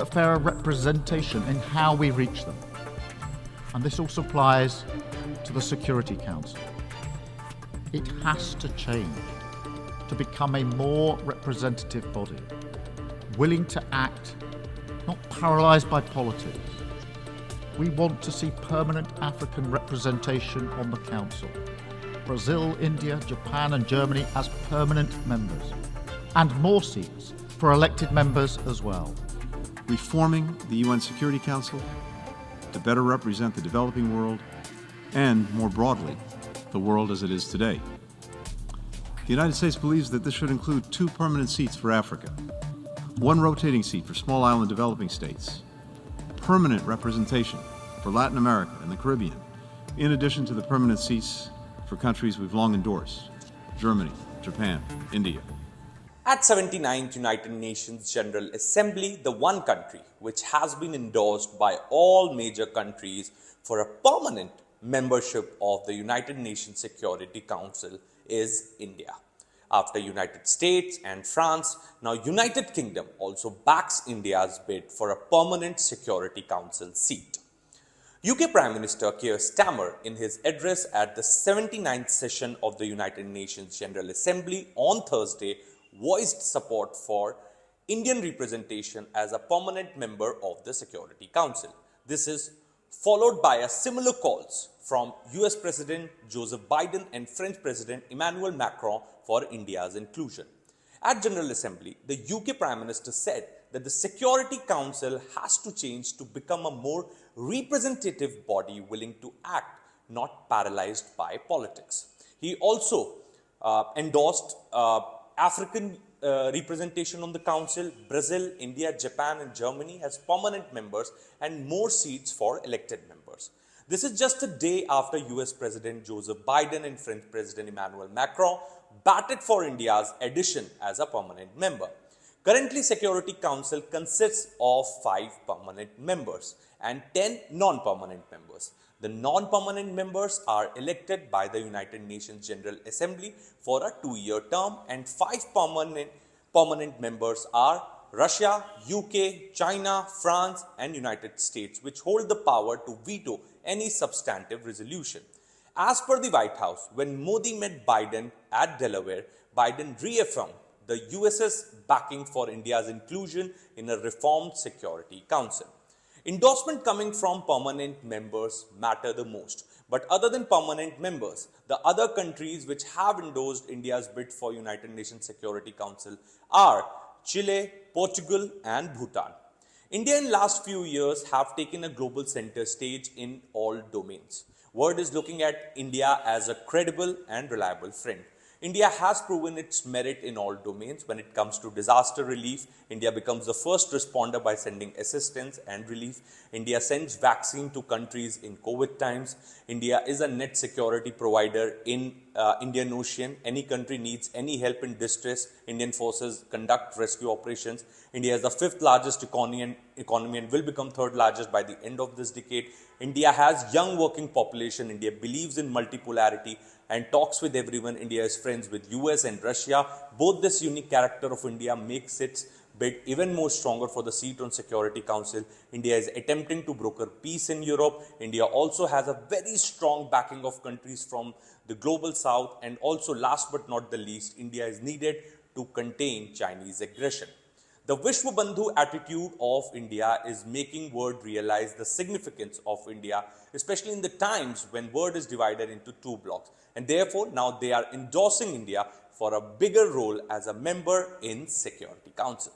but fairer representation in how we reach them. And this also applies to the Security Council. It has to change to become a more representative body, willing to act, not paralysed by politics. We want to see permanent African representation on the Council. Brazil, India, Japan and Germany as permanent members, and more seats for elected members as well. Reforming the UN Security Council to better represent the developing world and, more broadly, the world as it is today. The United States believes that this should include 2 permanent seats for Africa, 1 rotating seat for small island developing states, permanent representation for Latin America and the Caribbean, in addition to the permanent seats for countries we've long endorsed, Germany, Japan, India. At 79th United Nations General Assembly, the one country which has been endorsed by all major countries for a permanent membership of the United Nations Security Council is India. After United States and France, now United Kingdom also backs India's bid for a permanent Security Council seat. UK Prime Minister Keir Starmer, in his address at the 79th session of the United Nations General Assembly on Thursday, voiced support for Indian representation as a permanent member of the Security Council. This is followed by a similar calls from US President Joseph Biden and French President Emmanuel Macron for India's inclusion. At General Assembly, the UK Prime Minister said that the Security Council has to change to become a more representative body willing to act, not paralysed by politics. He also endorsed African representation on the Council. Brazil, India, Japan and Germany has permanent members and more seats for elected members. This is just a day after US President Joseph Biden and French President Emmanuel Macron batted for India's addition as a permanent member. Currently, Security Council consists of 5 permanent members and 10 non-permanent members. The non-permanent members are elected by the United Nations General Assembly for a 2-year term, and 5 permanent members are Russia, UK, China, France and United States, which hold the power to veto any substantive resolution. As per the White House, when Modi met Biden at Delaware, Biden reaffirmed the US's backing for India's inclusion in a reformed Security Council. Endorsement coming from permanent members matter the most. But other than permanent members, the other countries which have endorsed India's bid for United Nations Security Council are Chile, Portugal and Bhutan. India in last few years have taken a global center stage in all domains. World is looking at India as a credible and reliable friend. India has proven its merit in all domains. When it comes to disaster relief, India becomes the first responder by sending assistance and relief. India sends vaccine to countries in COVID times. India is a net security provider in Indian Ocean. Any country needs any help in distress, Indian forces conduct rescue operations. India is the 5th largest economy and will become 3rd largest by the end of this decade. India has young working population. India believes in multipolarity and talks with everyone. India is friends with US and Russia. Both this unique character of India makes its bid even more stronger for the seat on Security Council. India is attempting to broker peace in Europe. India also has a very strong backing of countries from the global south, and also last but not the least, India is needed to contain Chinese aggression. The Vishwa Bandhu attitude of India is making world realize the significance of India, especially in the times when world is divided into 2 blocks. And therefore, now they are endorsing India for a bigger role as a member in Security Council.